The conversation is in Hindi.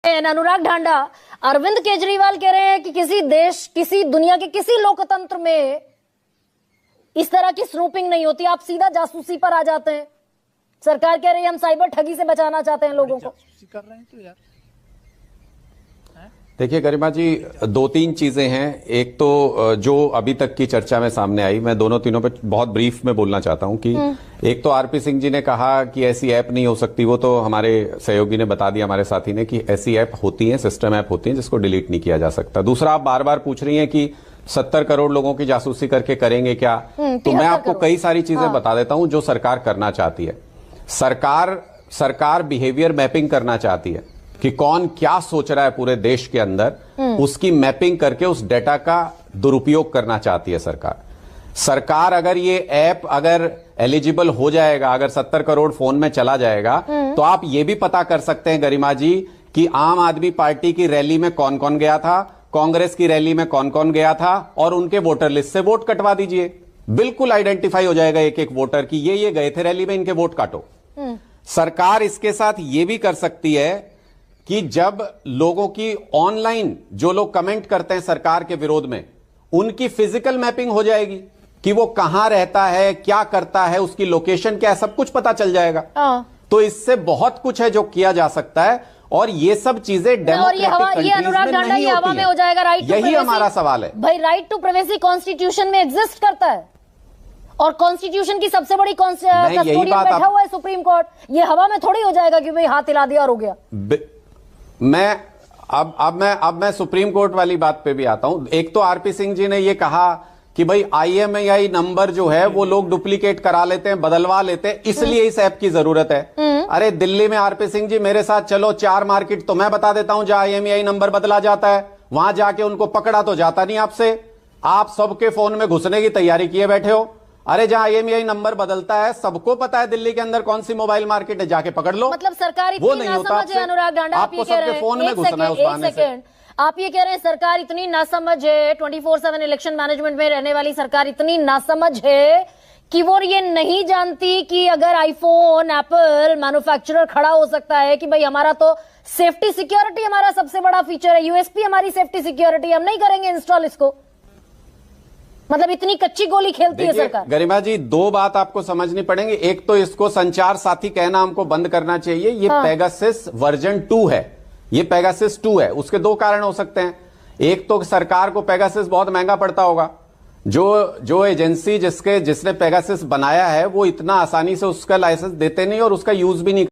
अनुराग ढांडा, अरविंद केजरीवाल कह रहे हैं कि किसी देश, किसी दुनिया के किसी लोकतंत्र में इस तरह की स्नूपिंग नहीं होती, आप सीधा जासूसी पर आ जाते हैं। सरकार कह रही है हम साइबर ठगी से बचाना चाहते हैं लोगों को। कर रहे हैं तो यार देखिए गरिमा जी, दो तीन चीजें हैं। एक तो जो अभी तक की चर्चा में सामने आई, मैं दोनों तीनों पे बहुत ब्रीफ में बोलना चाहता हूं कि एक तो आरपी सिंह जी ने कहा कि ऐसी ऐप नहीं हो सकती, वो तो हमारे सहयोगी ने बता दिया, हमारे साथी ने, कि ऐसी ऐप होती है, सिस्टम ऐप होती है जिसको डिलीट नहीं किया जा सकता। दूसरा, आप बार बार पूछ रही हैं कि 70 करोड़ लोगों की जासूसी करके करेंगे क्या, तो मैं आपको कई सारी चीजें बता देता हूं जो सरकार करना चाहती है। सरकार बिहेवियर मैपिंग करना चाहती है कि कौन क्या सोच रहा है पूरे देश के अंदर, उसकी मैपिंग करके उस डेटा का दुरुपयोग करना चाहती है सरकार। अगर ये ऐप अगर एलिजिबल हो जाएगा, अगर 70 करोड़ फोन में चला जाएगा, तो आप ये भी पता कर सकते हैं गरिमा जी कि आम आदमी पार्टी की रैली में कौन कौन गया था, कांग्रेस की रैली में कौन कौन गया था, और उनके वोटर लिस्ट से वोट कटवा दीजिए। बिल्कुल आइडेंटिफाई हो जाएगा एक एक वोटर की ये गए थे रैली में, इनके वोट काटो। सरकार इसके साथ ये भी कर सकती है कि जब लोगों की ऑनलाइन, जो लोग कमेंट करते हैं सरकार के विरोध में, उनकी फिजिकल मैपिंग हो जाएगी कि वो कहां रहता है, क्या करता है, उसकी लोकेशन क्या है, सब कुछ पता चल जाएगा। तो इससे बहुत कुछ है जो किया जा सकता है, और ये सब चीजें डेमोक्रेटिक कंट्रीज में नहीं होती है। हो जाएगा। राइट, यही हमारा सवाल है भाई। राइट टू प्राइवेसी कॉन्स्टिट्यूशन में एग्जिस्ट करता है, और कॉन्स्टिट्यूशन की सबसे बड़ी कस्टोडियन बैठा हुआ है सुप्रीम कोर्ट। ये हवा में थोड़ी हो जाएगा कि भाई हाथ हिला दिया और हो गया। अब मैं सुप्रीम कोर्ट वाली बात पे भी आता हूं। एक तो आरपी सिंह जी ने ये कहा कि भाई IMEI नंबर जो है वो लोग डुप्लीकेट करा लेते हैं, बदलवा लेते हैं, इसलिए इस ऐप की जरूरत है। अरे दिल्ली में आरपी सिंह जी मेरे साथ चलो, 4 मार्केट तो मैं बता देता हूं जहां IMEI नंबर बदला जाता है, वहां जाके उनको पकड़ा तो जाता नहीं आपसे। आप सबके फोन में घुसने की तैयारी किए बैठे हो। अरे जहां IMEI नंबर बदलता है, सबको पता है दिल्ली के अंदर कौन सी मोबाइल मार्केट है, जाके पकड़ लो। मतलब सरकार इतनी नासमझ है अनुराग ढांडा, आप ये कह रहे हैं। फोन में घुसना है उस बहाने से। आप ये कह रहे हैं सरकार इतनी नासमझ है, 24/7 इलेक्शन मैनेजमेंट में रहने वाली सरकार इतनी नासमझ है कि वो ये नहीं जानती कि अगर आईफोन, एप्पल मैन्युफैक्चरर खड़ा हो सकता है कि भाई हमारा तो सेफ्टी सिक्योरिटी हमारा सबसे बड़ा फीचर है, USP हमारी सेफ्टी सिक्योरिटी, हम नहीं करेंगे इंस्टॉल इसको। मतलब इतनी कच्ची गोली खेलती है सरकार। गरिमा जी, दो बात आपको समझनी पड़ेंगी। एक तो इसको संचार साथी कहना हमको बंद करना चाहिए। ये पेगासस वर्जन 2 है, ये पेगासस 2 है। उसके दो कारण हो सकते हैं। एक तो सरकार को पेगासस बहुत महंगा पड़ता होगा। जो एजेंसी जिसने पेगासस बनाया है वो इतना आसानी से उसका लाइसेंस देते नहीं और उसका यूज भी नहीं